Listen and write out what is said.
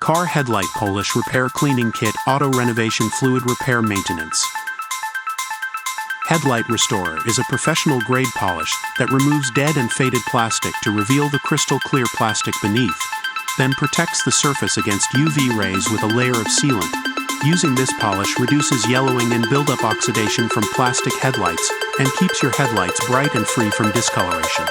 Car Headlight Polish Repair Cleaning Kit Auto Renovation Fluid Repair Maintenance. Headlight Restorer is a professional-grade polish that removes dead and faded plastic to reveal the crystal-clear plastic beneath, then protects the surface against UV rays with a layer of sealant. Using this polish reduces yellowing and buildup oxidation from plastic headlights and keeps your headlights bright and free from discoloration.